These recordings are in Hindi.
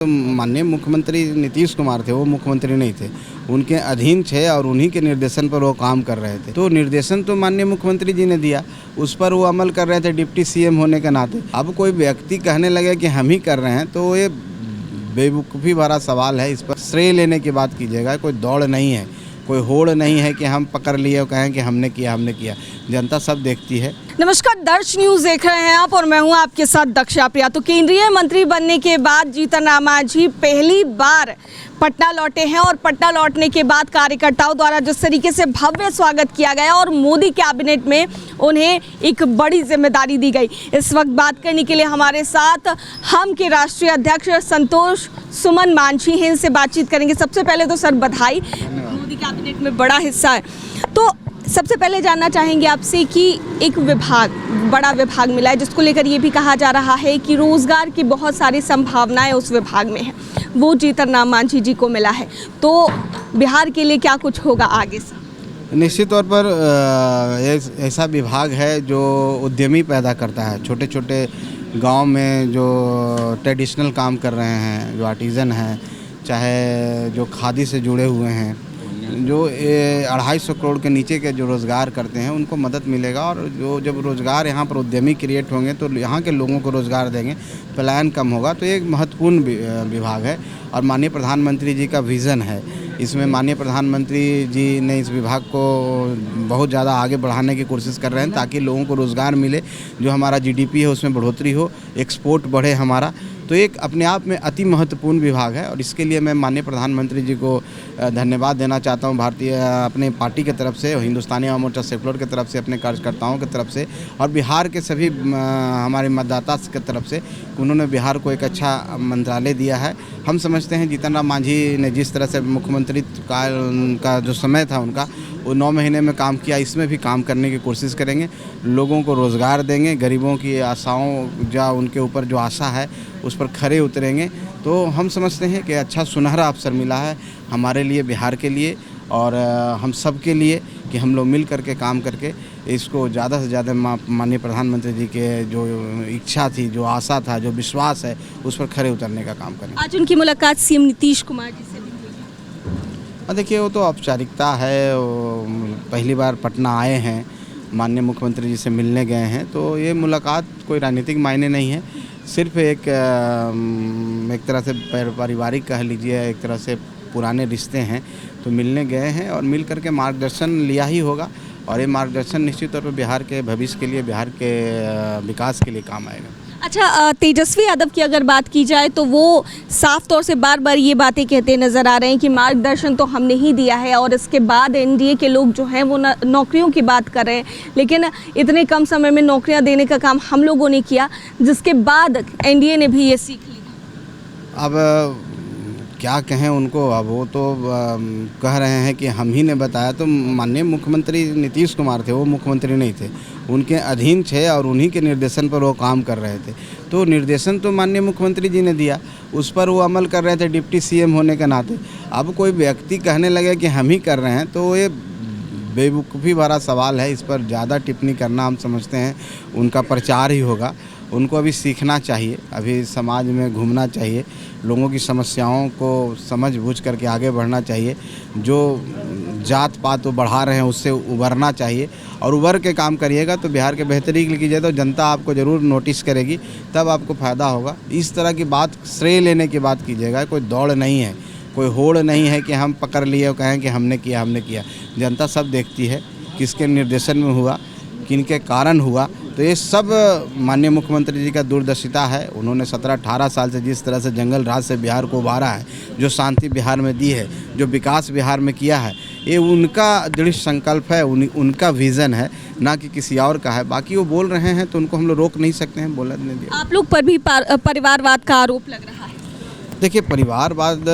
तो माननीय मुख्यमंत्री नीतीश कुमार थे, वो मुख्यमंत्री नहीं थे, उनके अधीन थे और उन्हीं के निर्देशन पर वो काम कर रहे थे। तो निर्देशन तो माननीय मुख्यमंत्री जी ने दिया, उस पर वो अमल कर रहे थे डिप्टी सीएम होने के नाते। अब कोई व्यक्ति कहने लगे कि हम ही कर रहे हैं तो ये बेवकूफ़ी भरा सवाल है। इस पर श्रेय लेने की बात कीजिएगा, कोई दौड़ नहीं है, कोई होड़ नहीं है कि हम पकड़ लिए और कहें कि हमने किया। जनता सब देखती है। नमस्कार, दर्श न्यूज देख रहे हैं आप और मैं हूं आपके साथ दक्षा प्रिया। तो केंद्रीय मंत्री बनने के बाद जीतन राम मांझी पहली बार पटना लौटे हैं और पटना लौटने के बाद कार्यकर्ताओं द्वारा जिस तरीके से भव्य स्वागत किया गया और मोदी कैबिनेट में उन्हें एक बड़ी जिम्मेदारी दी गई। इस वक्त बात करने के लिए हमारे साथ हम के राष्ट्रीय अध्यक्ष संतोष सुमन मांझी हैं, इनसे बातचीत करेंगे। सबसे पहले तो सर बधाई, मोदी कैबिनेट में बड़ा हिस्सा है। तो सबसे पहले जानना चाहेंगे आपसे कि एक बड़ा विभाग मिला है जिसको लेकर ये भी कहा जा रहा है कि रोजगार की बहुत सारी संभावनाएं उस विभाग में है, वो जीतन राम मांझी जी को मिला है। तो बिहार के लिए क्या कुछ होगा आगे से? निश्चित तौर पर ऐसा विभाग है जो उद्यमी पैदा करता है। छोटे छोटे गांव में जो ट्रेडिशनल काम कर रहे हैं, जो आर्टिज़न हैं, चाहे जो खादी से जुड़े हुए हैं, जो 250 करोड़ के नीचे के जो रोज़गार करते हैं उनको मदद मिलेगा। और जो जब रोज़गार यहाँ पर उद्यमी क्रिएट होंगे तो यहाँ के लोगों को रोज़गार देंगे, पलायन कम होगा। तो ये एक महत्वपूर्ण विभाग है और माननीय प्रधानमंत्री जी का विज़न है। इसमें माननीय प्रधानमंत्री जी ने इस विभाग को बहुत ज़्यादा आगे बढ़ाने की कोशिश कर रहे हैं ताकि लोगों को रोज़गार मिले, जो हमारा जीडीपी है उसमें बढ़ोतरी हो, एक्सपोर्ट बढ़े हमारा। तो एक अपने आप में अति महत्वपूर्ण विभाग है और इसके लिए मैं माननीय प्रधानमंत्री जी को धन्यवाद देना चाहता हूं, अपने पार्टी की तरफ से, हिंदुस्तानी आवाम मोर्चा सेक्युलर की तरफ से, अपने कार्यकर्ताओं की तरफ से और बिहार के सभी हमारे मतदाता की तरफ से। उन्होंने बिहार को एक अच्छा मंत्रालय दिया है। हम समझते हैं जीतन राम मांझी ने जिस तरह से मुख्यमंत्री का जो समय था उनका, वो 9 महीने में काम किया, इसमें भी काम करने की कोशिश करेंगे। लोगों को रोज़गार देंगे, गरीबों की आशाओं जो उनके ऊपर जो आशा है उस पर खरे उतरेंगे। तो हम समझते हैं कि अच्छा सुनहरा अवसर मिला है हमारे लिए, बिहार के लिए और हम सब के लिए कि हम लोग मिल करके काम करके इसको ज़्यादा से ज़्यादा माननीय प्रधानमंत्री जी के जो इच्छा थी, जो आशा था, जो विश्वास है, उस पर खरे उतरने का काम करें। आज उनकी मुलाकात सीएम नीतीश कुमार जी से भी हुई। देखिए, वो तो औपचारिकता है। वो पहली बार पटना आए हैं, माननीय मुख्यमंत्री जी से मिलने गए हैं, तो ये मुलाकात कोई राजनीतिक मायने नहीं है, सिर्फ एक तरह से पारिवारिक कह लीजिए, एक तरह से पुराने रिश्ते हैं। तो मिलने गए हैं और मिल करके मार्गदर्शन लिया ही होगा और ये मार्गदर्शन निश्चित तौर पर बिहार के भविष्य के लिए, बिहार के विकास के लिए काम आएगा। अच्छा, तेजस्वी यादव की अगर बात की जाए तो वो साफ तौर से बार बार ये बातें कहते नज़र आ रहे हैं कि मार्गदर्शन तो हमने ही दिया है और इसके बाद एनडीए के लोग जो हैं वो नौकरियों की बात कर रहे हैं, लेकिन इतने कम समय में नौकरियां देने का काम हम लोगों ने किया, जिसके बाद एनडीए ने भी ये सीख ली। अब क्या कहें उनको, अब वो तो कह रहे हैं कि हम ही ने बताया। तो माननीय मुख्यमंत्री नीतीश कुमार थे, वो मुख्यमंत्री नहीं थे, उनके अधीन थे और उन्हीं के निर्देशन पर वो काम कर रहे थे। तो निर्देशन तो माननीय मुख्यमंत्री जी ने दिया, उस पर वो अमल कर रहे थे डिप्टी सीएम होने के नाते। अब कोई व्यक्ति कहने लगे कि हम ही कर रहे हैं तो ये बेवकूफ़ी भरा सवाल है। इस पर ज़्यादा टिप्पणी करना हम समझते हैं उनका प्रचार ही होगा। उनको अभी सीखना चाहिए, अभी समाज में घूमना चाहिए, लोगों की समस्याओं को समझ बूझ करके आगे बढ़ना चाहिए। जो जात पात वो बढ़ा रहे हैं उससे उबरना चाहिए और उबर के काम करिएगा तो बिहार के बेहतरी के लिए कीजिए तो जनता आपको ज़रूर नोटिस करेगी, तब आपको फ़ायदा होगा। इस तरह की बात, श्रेय लेने की बात कीजिएगा, कोई दौड़ नहीं है, कोई होड़ नहीं है कि हम पकड़ लिए और कहें कि हमने किया। जनता सब देखती है किसके निर्देशन में हुआ, किनके कारण हुआ। तो ये सब माननीय मुख्यमंत्री जी का दूरदर्शिता है। उन्होंने 17-18 साल से जिस तरह से जंगल राज से बिहार को उबारा है, जो शांति बिहार में दी है, जो विकास बिहार में किया है, ये उनका दृढ़ संकल्प है, उनका विज़न है, ना कि किसी और का है। बाकी वो बोल रहे हैं तो उनको हम लोग रोक नहीं सकते हैं, बोलने नहीं दिया। आप लोग पर भी परिवारवाद का आरोप लग रहा है। देखिए, परिवारवाद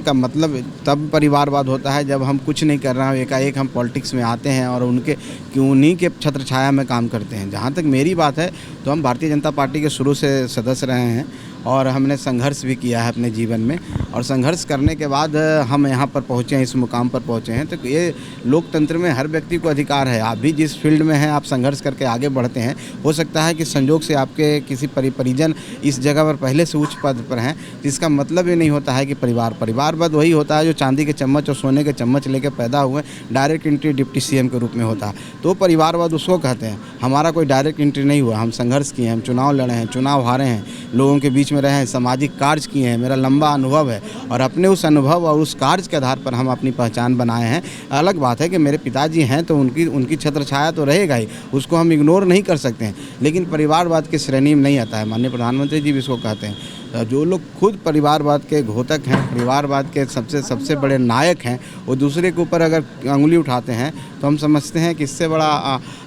का मतलब तब परिवारवाद होता है जब हम कुछ नहीं कर रहे हैं, एकाएक हम पॉलिटिक्स में आते हैं और उन्हीं के छत्र छाया में काम करते हैं। जहाँ तक मेरी बात है तो हम भारतीय जनता पार्टी के शुरू से सदस्य रहे हैं और हमने संघर्ष भी किया है अपने जीवन में और संघर्ष करने के बाद हम यहाँ पर पहुँचे हैं, इस मुकाम पर पहुँचे हैं। तो ये लोकतंत्र में हर व्यक्ति को अधिकार है। आप भी जिस फील्ड में हैं, आप संघर्ष करके आगे बढ़ते हैं, हो सकता है कि संजोग से आपके किसी परिजन इस जगह पर पहले से उच्च पद पर हैं, जिसका मतलब ये नहीं होता है कि परिवारवाद वही होता है जो चांदी के चम्मच और सोने के चम्मच लेकर पैदा हुए, डायरेक्ट एंट्री डिप्टी सीएम के रूप में होता है, तो परिवारवाद उसको कहते हैं। हमारा कोई डायरेक्ट एंट्री नहीं हुआ, हम संघर्ष किए हैं, हम चुनाव लड़े हैं, चुनाव हारे हैं, लोगों के बीच में रहे हैं, सामाजिक कार्य किए हैं, मेरा लंबा अनुभव है और अपने उस अनुभव और उस कार्य के आधार पर हम अपनी पहचान बनाए हैं। अलग बात है कि मेरे पिताजी हैं तो उनकी छत्र छाया तो रहेगा ही, उसको हम इग्नोर नहीं कर सकते हैं, लेकिन परिवारवाद की श्रेणी में नहीं आता है। माननीय प्रधानमंत्री जी भी इसको कहते हैं। जो लोग खुद परिवारवाद के घोतक हैं, परिवारवाद के सबसे बड़े नायक हैं, वो दूसरे के ऊपर अगर अंगुली उठाते हैं तो हम समझते हैं कि इससे बड़ा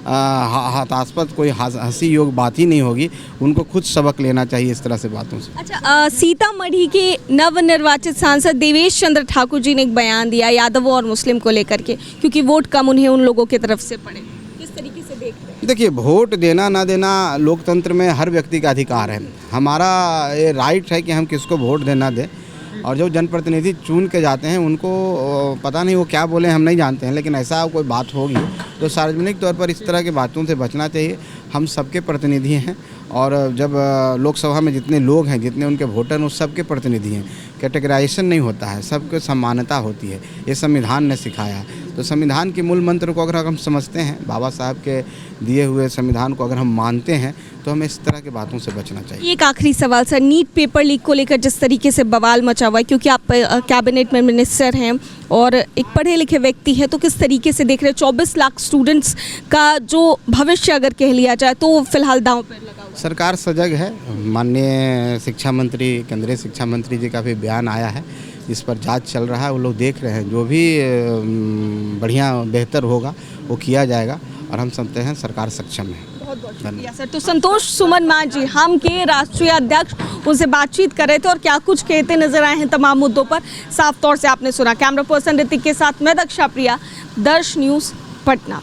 हास्यास्पद कोई हंसी योग बात ही नहीं होगी। उनको खुद सबक लेना चाहिए इस तरह से बातों से। अच्छा, सीतामढ़ी के नवनिर्वाचित सांसद देवेश चंद्र ठाकुर जी ने एक बयान दिया यादवों और मुस्लिम को लेकर के, क्योंकि वोट कम उन्हें उन लोगों की तरफ से पड़े। किस तरीके से देख रहे हैं? देखिए, वोट देना ना देना लोकतंत्र में हर व्यक्ति का अधिकार है। हमारा ये राइट है कि हम किसको वोट देना दें, और जो जनप्रतिनिधि चुन के जाते हैं उनको पता नहीं वो क्या बोले, हम नहीं जानते हैं, लेकिन ऐसा कोई बात होगी तो सार्वजनिक तौर पर इस तरह की बातों से बचना चाहिए। हम सबके प्रतिनिधि हैं, और जब लोकसभा में जितने लोग हैं, जितने उनके वोटर हैं, उस सबके प्रतिनिधि हैं। कैटेगराइजेशन नहीं होता है, सबको समानता होती है, ये संविधान ने सिखाया है। तो संविधान के मूल मंत्र को अगर हम समझते हैं, बाबा साहब के दिए हुए संविधान को अगर हम मानते हैं, तो हमें इस तरह की बातों से बचना चाहिए। एक आखिरी सवाल सर, नीट पेपर लीक को लेकर जिस तरीके से बवाल मचा हुआ है, क्योंकि आप कैबिनेट में मिनिस्टर हैं और एक पढ़े लिखे व्यक्ति हैं, तो किस तरीके से देख रहे हैं 24 लाख स्टूडेंट्स का जो भविष्य अगर कह लिया जाए तो फिलहाल दांव पर लगा हुआ है? सरकार सजग है। माननीय शिक्षा मंत्री, केंद्रीय शिक्षा मंत्री जी का भी बयान आया है, इस पर जांच चल रहा है, वो लोग देख रहे हैं। जो भी बढ़िया बेहतर होगा वो किया जाएगा, और हम समझते हैं सरकार सक्षम है। बहुत बहुत शुक्रिया सर। तो संतोष सुमन मान जी, हम के राष्ट्रीय अध्यक्ष, उनसे बातचीत कर रहे थे और क्या कुछ कहते नजर आए हैं तमाम मुद्दों पर, साफ तौर से आपने सुना। कैमरा पर्सन ऋतिक के साथ मैं दक्षा प्रिया, दर्श न्यूज़, पटना।